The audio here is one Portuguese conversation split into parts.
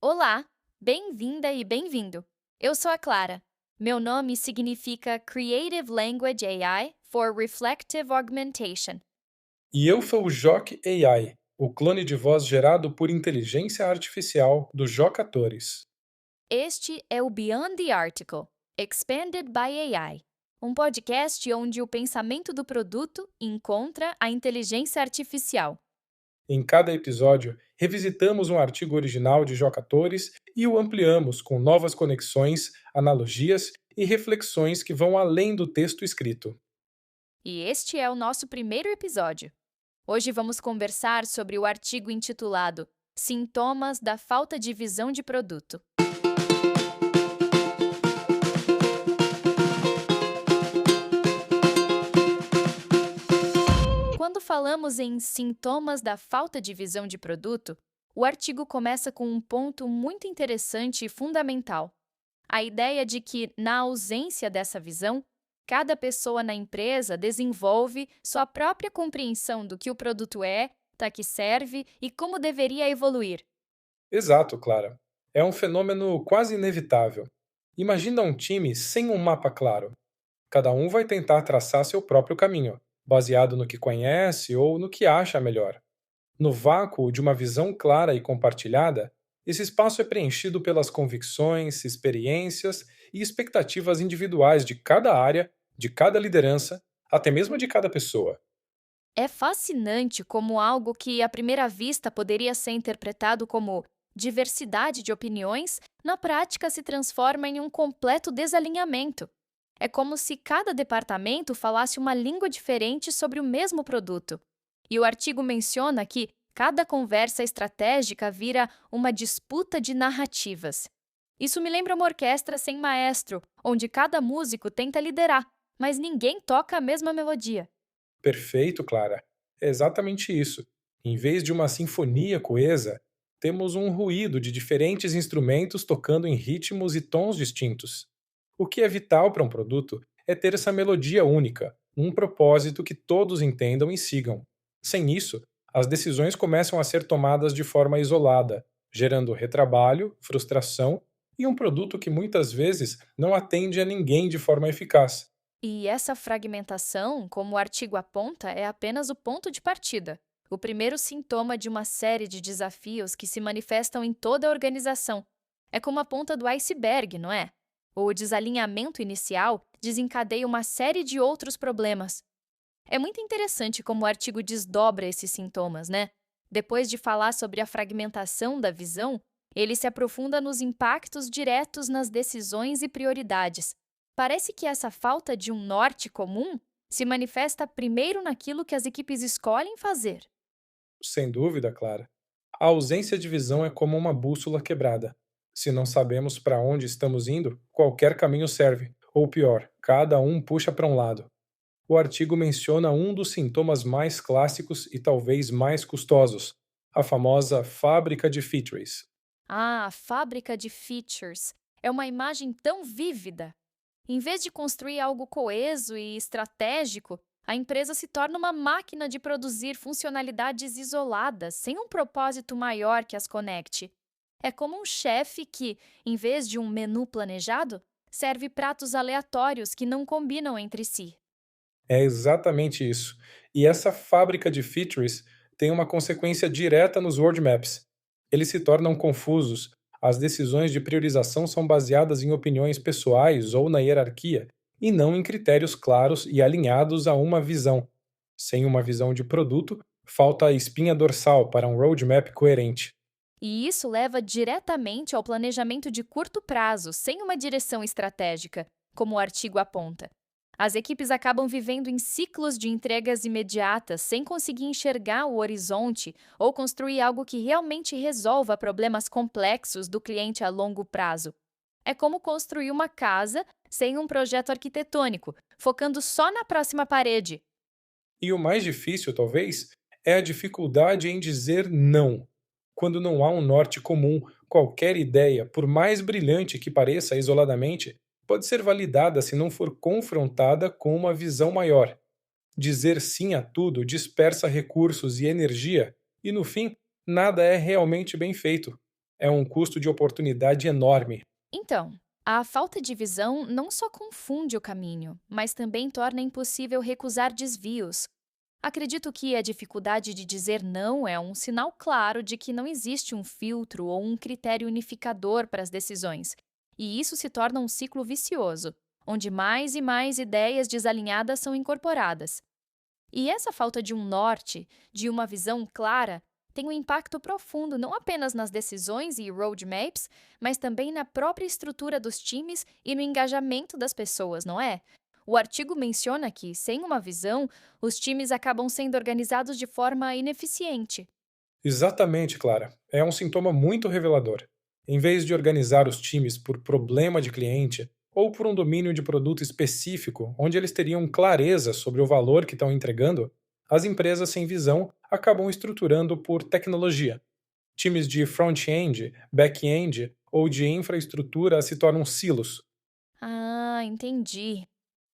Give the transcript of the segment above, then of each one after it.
Olá, bem-vinda e bem-vindo. Eu sou a Clara. Meu nome significa Creative Language AI for Reflective Augmentation. E eu sou o Joc AI, o clone de voz gerado por inteligência artificial do Joc Atores. Este é o Beyond the Article, Expanded by AI, um podcast onde o pensamento do produto encontra a inteligência artificial. Em cada episódio, revisitamos um artigo original de Joc Atores e o ampliamos com novas conexões, analogias e reflexões que vão além do texto escrito. E este é o nosso primeiro episódio. Hoje vamos conversar sobre o artigo intitulado Sintomas da falta de visão de produto. Quando falamos em sintomas da falta de visão de produto, o artigo começa com um ponto muito interessante e fundamental: a ideia de que, na ausência dessa visão, cada pessoa na empresa desenvolve sua própria compreensão do que o produto é, para que serve e como deveria evoluir. Exato, Clara. É um fenômeno quase inevitável. Imagina um time sem um mapa claro. Cada um vai tentar traçar seu próprio caminho, baseado no que conhece ou no que acha melhor. No vácuo de uma visão clara e compartilhada, esse espaço é preenchido pelas convicções, experiências e expectativas individuais de cada área, de cada liderança, até mesmo de cada pessoa. É fascinante como algo que, à primeira vista, poderia ser interpretado como diversidade de opiniões, na prática se transforma em um completo desalinhamento. É como se cada departamento falasse uma língua diferente sobre o mesmo produto. E o artigo menciona que cada conversa estratégica vira uma disputa de narrativas. Isso me lembra uma orquestra sem maestro, onde cada músico tenta liderar, mas ninguém toca a mesma melodia. Perfeito, Clara. É exatamente isso. Em vez de uma sinfonia coesa, temos um ruído de diferentes instrumentos tocando em ritmos e tons distintos. O que é vital para um produto é ter essa melodia única, um propósito que todos entendam e sigam. Sem isso, as decisões começam a ser tomadas de forma isolada, gerando retrabalho, frustração e um produto que muitas vezes não atende a ninguém de forma eficaz. E essa fragmentação, como o artigo aponta, é apenas o ponto de partida, o primeiro sintoma de uma série de desafios que se manifestam em toda a organização. É como a ponta do iceberg, não é? O desalinhamento inicial desencadeia uma série de outros problemas. É muito interessante como o artigo desdobra esses sintomas, né? Depois de falar sobre a fragmentação da visão, ele se aprofunda nos impactos diretos nas decisões e prioridades. Parece que essa falta de um norte comum se manifesta primeiro naquilo que as equipes escolhem fazer. Sem dúvida, Clara. A ausência de visão é como uma bússola quebrada. Se não sabemos para onde estamos indo, qualquer caminho serve. Ou pior, cada um puxa para um lado. O artigo menciona um dos sintomas mais clássicos e talvez mais custosos, a famosa fábrica de features. Ah, a fábrica de features é uma imagem tão vívida. Em vez de construir algo coeso e estratégico, a empresa se torna uma máquina de produzir funcionalidades isoladas, sem um propósito maior que as conecte. É como um chefe que, em vez de um menu planejado, serve pratos aleatórios que não combinam entre si. É exatamente isso. E essa fábrica de features tem uma consequência direta nos world maps. Eles se tornam confusos, as decisões de priorização são baseadas em opiniões pessoais ou na hierarquia, e não em critérios claros e alinhados a uma visão. Sem uma visão de produto, falta a espinha dorsal para um roadmap coerente. E isso leva diretamente ao planejamento de curto prazo, sem uma direção estratégica, como o artigo aponta. As equipes acabam vivendo em ciclos de entregas imediatas, sem conseguir enxergar o horizonte ou construir algo que realmente resolva problemas complexos do cliente a longo prazo. É como construir uma casa sem um projeto arquitetônico, focando só na próxima parede. E o mais difícil, talvez, é a dificuldade em dizer não. Quando não há um norte comum, qualquer ideia, por mais brilhante que pareça isoladamente, pode ser validada se não for confrontada com uma visão maior. Dizer sim a tudo dispersa recursos e energia, e no fim, nada é realmente bem feito. É um custo de oportunidade enorme. Então, a falta de visão não só confunde o caminho, mas também torna impossível recusar desvios. Acredito que a dificuldade de dizer não é um sinal claro de que não existe um filtro ou um critério unificador para as decisões. E isso se torna um ciclo vicioso, onde mais e mais ideias desalinhadas são incorporadas. E essa falta de um norte, de uma visão clara, tem um impacto profundo não apenas nas decisões e roadmaps, mas também na própria estrutura dos times e no engajamento das pessoas, não é? O artigo menciona que, sem uma visão, os times acabam sendo organizados de forma ineficiente. Exatamente, Clara. É um sintoma muito revelador. Em vez de organizar os times por problema de cliente ou por um domínio de produto específico, onde eles teriam clareza sobre o valor que estão entregando, as empresas sem visão acabam estruturando por tecnologia. Times de front-end, back-end ou de infraestrutura se tornam silos. Ah, entendi.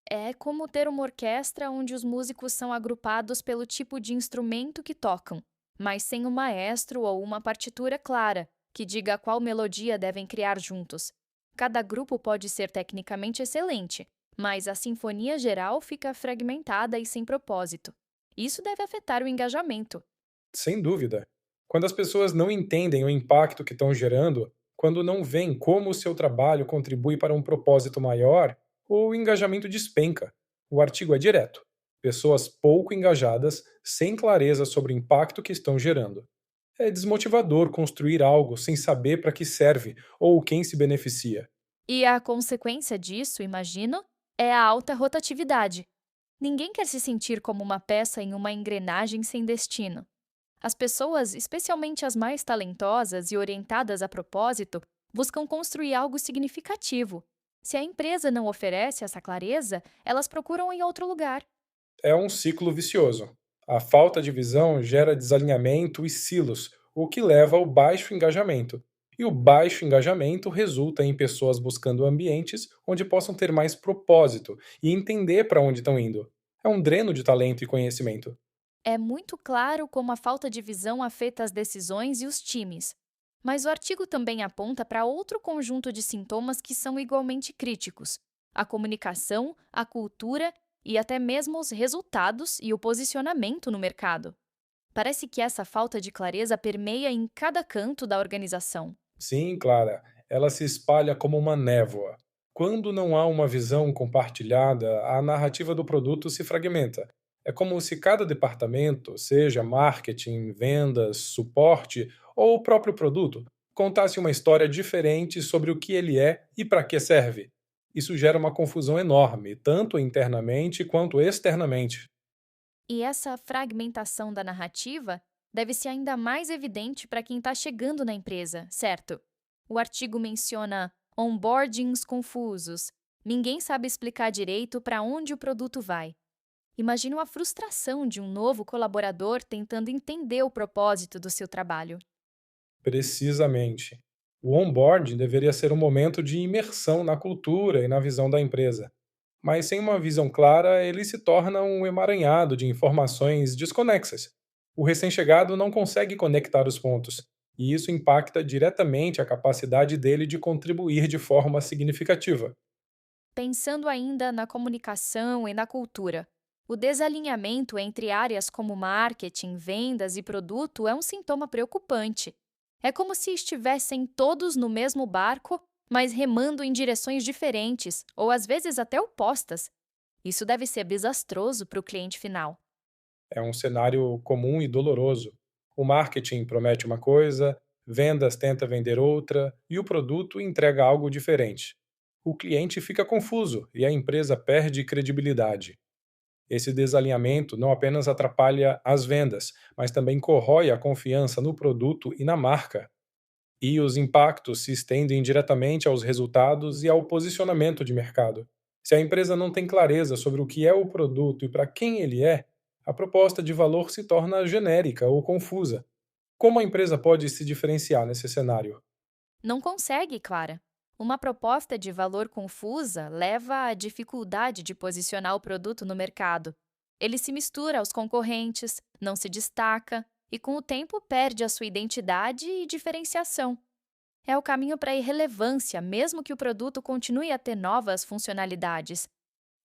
É como ter uma orquestra onde os músicos são agrupados pelo tipo de instrumento que tocam, mas sem um maestro ou uma partitura clara, que diga qual melodia devem criar juntos. Cada grupo pode ser tecnicamente excelente, mas a sinfonia geral fica fragmentada e sem propósito. Isso deve afetar o engajamento. Sem dúvida. Quando as pessoas não entendem o impacto que estão gerando, quando não veem como o seu trabalho contribui para um propósito maior, o engajamento despenca. O artigo é direto. Pessoas pouco engajadas, sem clareza sobre o impacto que estão gerando. É desmotivador construir algo sem saber para que serve ou quem se beneficia. E a consequência disso, imagino, é a alta rotatividade. Ninguém quer se sentir como uma peça em uma engrenagem sem destino. As pessoas, especialmente as mais talentosas e orientadas a propósito, buscam construir algo significativo. Se a empresa não oferece essa clareza, elas procuram em outro lugar. É um ciclo vicioso. A falta de visão gera desalinhamento e silos, o que leva ao baixo engajamento. E o baixo engajamento resulta em pessoas buscando ambientes onde possam ter mais propósito e entender para onde estão indo. É um dreno de talento e conhecimento. É muito claro como a falta de visão afeta as decisões e os times. Mas o artigo também aponta para outro conjunto de sintomas que são igualmente críticos: a comunicação, a cultura e até mesmo os resultados e o posicionamento no mercado. Parece que essa falta de clareza permeia em cada canto da organização. Sim, Clara, ela se espalha como uma névoa. Quando não há uma visão compartilhada, a narrativa do produto se fragmenta. É como se cada departamento, seja marketing, vendas, suporte ou o próprio produto, contasse uma história diferente sobre o que ele é e para que serve. Isso gera uma confusão enorme, tanto internamente quanto externamente. E essa fragmentação da narrativa deve ser ainda mais evidente para quem está chegando na empresa, certo? O artigo menciona onboardings confusos. Ninguém sabe explicar direito para onde o produto vai. Imagino a frustração de um novo colaborador tentando entender o propósito do seu trabalho. Precisamente. O onboarding deveria ser um momento de imersão na cultura e na visão da empresa. Mas sem uma visão clara, ele se torna um emaranhado de informações desconexas. O recém-chegado não consegue conectar os pontos, e isso impacta diretamente a capacidade dele de contribuir de forma significativa. Pensando ainda na comunicação e na cultura, o desalinhamento entre áreas como marketing, vendas e produto é um sintoma preocupante. É como se estivessem todos no mesmo barco, mas remando em direções diferentes, ou às vezes até opostas. Isso deve ser desastroso para o cliente final. É um cenário comum e doloroso. O marketing promete uma coisa, vendas tenta vender outra e o produto entrega algo diferente. O cliente fica confuso e a empresa perde credibilidade. Esse desalinhamento não apenas atrapalha as vendas, mas também corrói a confiança no produto e na marca. E os impactos se estendem diretamente aos resultados e ao posicionamento de mercado. Se a empresa não tem clareza sobre o que é o produto e para quem ele é, a proposta de valor se torna genérica ou confusa. Como a empresa pode se diferenciar nesse cenário? Não consegue, Clara. Uma proposta de valor confusa leva à dificuldade de posicionar o produto no mercado. Ele se mistura aos concorrentes, não se destaca e, com o tempo, perde a sua identidade e diferenciação. É o caminho para a irrelevância, mesmo que o produto continue a ter novas funcionalidades.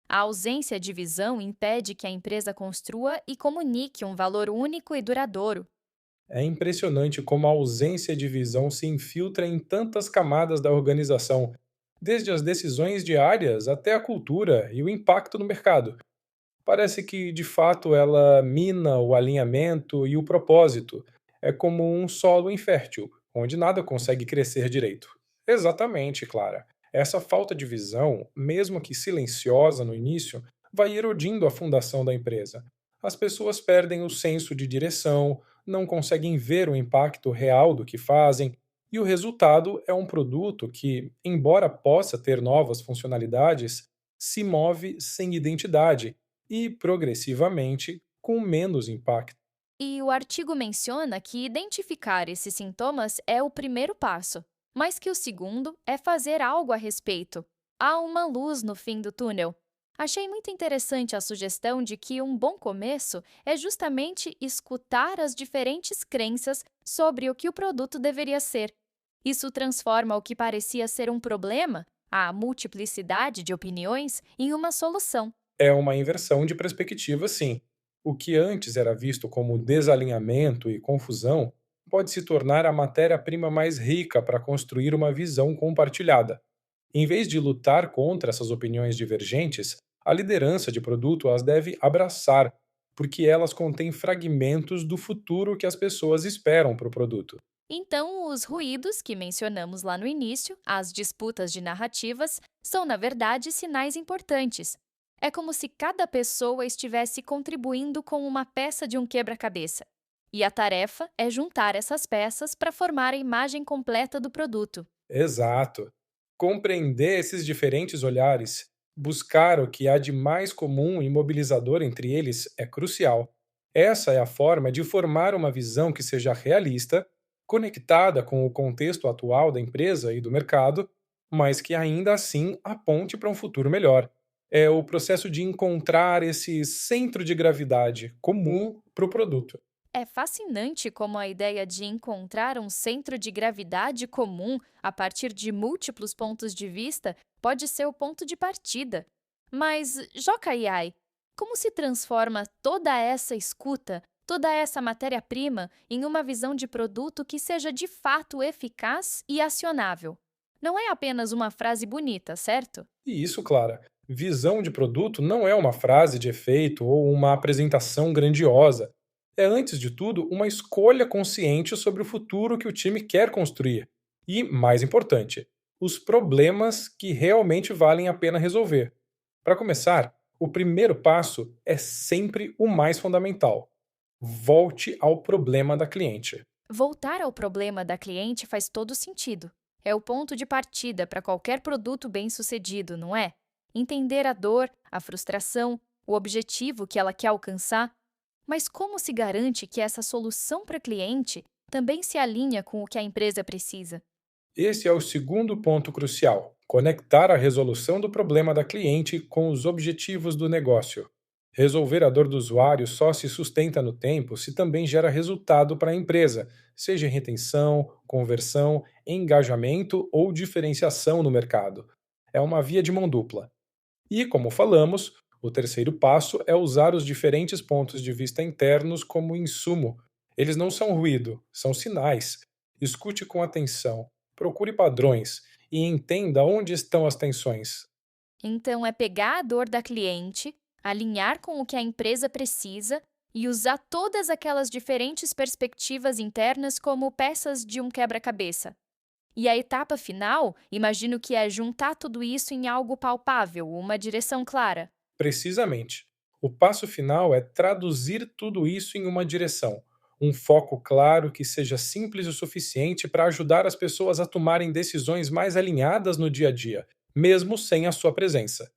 A ausência de visão impede que a empresa construa e comunique um valor único e duradouro. É impressionante como a ausência de visão se infiltra em tantas camadas da organização, desde as decisões diárias até a cultura e o impacto no mercado. Parece que, de fato, ela mina o alinhamento e o propósito. É como um solo infértil, onde nada consegue crescer direito. Exatamente, Clara. Essa falta de visão, mesmo que silenciosa no início, vai erodindo a fundação da empresa. As pessoas perdem o senso de direção, não conseguem ver o impacto real do que fazem, e o resultado é um produto que, embora possa ter novas funcionalidades, se move sem identidade e, progressivamente, com menos impacto. E o artigo menciona que identificar esses sintomas é o primeiro passo, mas que o segundo é fazer algo a respeito. Há uma luz no fim do túnel. Achei muito interessante a sugestão de que um bom começo é justamente escutar as diferentes crenças sobre o que o produto deveria ser. Isso transforma o que parecia ser um problema, a multiplicidade de opiniões, em uma solução. É uma inversão de perspectiva, sim. O que antes era visto como desalinhamento e confusão pode se tornar a matéria-prima mais rica para construir uma visão compartilhada. Em vez de lutar contra essas opiniões divergentes, a liderança de produto as deve abraçar, porque elas contêm fragmentos do futuro que as pessoas esperam para o produto. Então, os ruídos que mencionamos lá no início, as disputas de narrativas, são, na verdade, sinais importantes. É como se cada pessoa estivesse contribuindo com uma peça de um quebra-cabeça. E a tarefa é juntar essas peças para formar a imagem completa do produto. Exato. Compreender esses diferentes olhares, buscar o que há de mais comum e mobilizador entre eles é crucial. Essa é a forma de formar uma visão que seja realista, conectada com o contexto atual da empresa e do mercado, mas que ainda assim aponte para um futuro melhor. É o processo de encontrar esse centro de gravidade comum para o produto. É fascinante como a ideia de encontrar um centro de gravidade comum a partir de múltiplos pontos de vista pode ser o ponto de partida. Mas, Jocaiai, como se transforma toda essa escuta, toda essa matéria-prima, em uma visão de produto que seja de fato eficaz e acionável? Não é apenas uma frase bonita, certo? E isso, Clara, visão de produto não é uma frase de efeito ou uma apresentação grandiosa. É, antes de tudo, uma escolha consciente sobre o futuro que o time quer construir. E, mais importante, os problemas que realmente valem a pena resolver. Para começar, o primeiro passo é sempre o mais fundamental. Volte ao problema da cliente. Voltar ao problema da cliente faz todo sentido. É o ponto de partida para qualquer produto bem-sucedido, não é? Entender a dor, a frustração, o objetivo que ela quer alcançar. Mas como se garante que essa solução para cliente também se alinha com o que a empresa precisa? Esse é o segundo ponto crucial: conectar a resolução do problema da cliente com os objetivos do negócio. Resolver a dor do usuário só se sustenta no tempo se também gera resultado para a empresa, seja em retenção, conversão, engajamento ou diferenciação no mercado. É uma via de mão dupla. E, como falamos, o terceiro passo é usar os diferentes pontos de vista internos como insumo. Eles não são ruído, são sinais. Escute com atenção, procure padrões e entenda onde estão as tensões. Então, é pegar a dor da cliente, alinhar com o que a empresa precisa e usar todas aquelas diferentes perspectivas internas como peças de um quebra-cabeça. E a etapa final, imagino que é juntar tudo isso em algo palpável, uma direção clara. Precisamente. O passo final é traduzir tudo isso em uma direção, um foco claro que seja simples o suficiente para ajudar as pessoas a tomarem decisões mais alinhadas no dia a dia, mesmo sem a sua presença.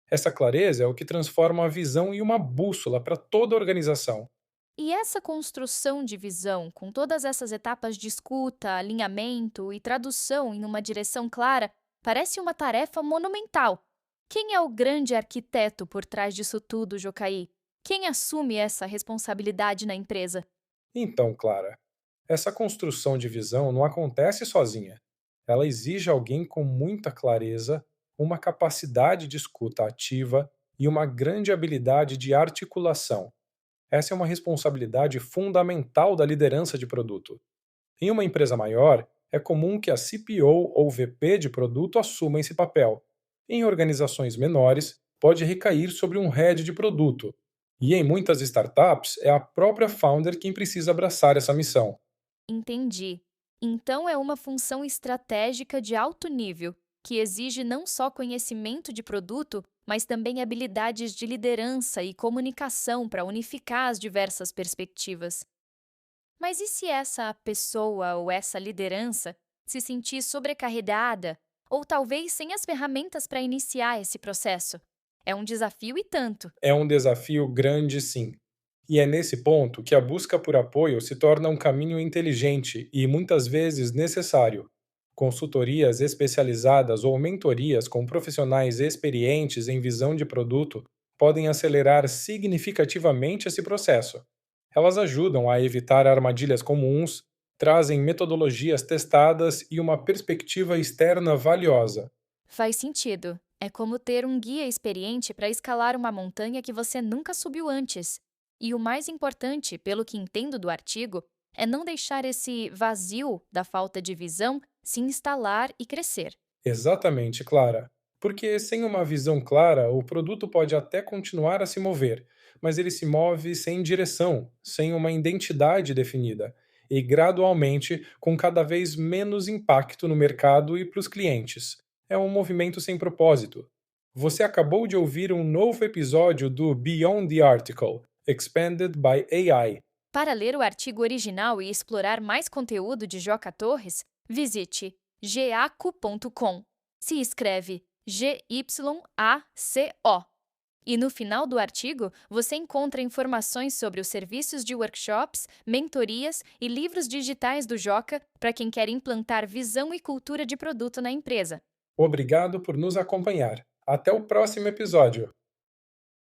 Essa clareza é o que transforma a visão em uma bússola para toda a organização. E essa construção de visão, com todas essas etapas de escuta, alinhamento e tradução em uma direção clara, parece uma tarefa monumental. Quem é o grande arquiteto por trás disso tudo, Jocaí? Quem assume essa responsabilidade na empresa? Então, Clara, essa construção de visão não acontece sozinha. Ela exige alguém com muita clareza, uma capacidade de escuta ativa e uma grande habilidade de articulação. Essa é uma responsabilidade fundamental da liderança de produto. Em uma empresa maior, é comum que a CPO ou VP de produto assuma esse papel. Em organizações menores, pode recair sobre um head de produto. E em muitas startups, é a própria founder quem precisa abraçar essa missão. Entendi. Então é uma função estratégica de alto nível, que exige não só conhecimento de produto, mas também habilidades de liderança e comunicação para unificar as diversas perspectivas. Mas e se essa pessoa ou essa liderança se sentir sobrecarregada ou talvez sem as ferramentas para iniciar esse processo? É um desafio e tanto. É um desafio grande, sim. E é nesse ponto que a busca por apoio se torna um caminho inteligente e muitas vezes necessário. Consultorias especializadas ou mentorias com profissionais experientes em visão de produto podem acelerar significativamente esse processo. Elas ajudam a evitar armadilhas comuns, trazem metodologias testadas e uma perspectiva externa valiosa. Faz sentido. É como ter um guia experiente para escalar uma montanha que você nunca subiu antes. E o mais importante, pelo que entendo do artigo, é não deixar esse vazio da falta de visão se instalar e crescer. Exatamente, Clara. Porque sem uma visão clara, o produto pode até continuar a se mover, mas ele se move sem direção, sem uma identidade definida, e gradualmente com cada vez menos impacto no mercado e para os clientes. É um movimento sem propósito. Você acabou de ouvir um novo episódio do Beyond the Article, Expanded by AI. Para ler o artigo original e explorar mais conteúdo de Joca Torres, visite geaco.com. Se escreve Gyaco. E no final do artigo, você encontra informações sobre os serviços de workshops, mentorias e livros digitais do Joca para quem quer implantar visão e cultura de produto na empresa. Obrigado por nos acompanhar. Até o próximo episódio.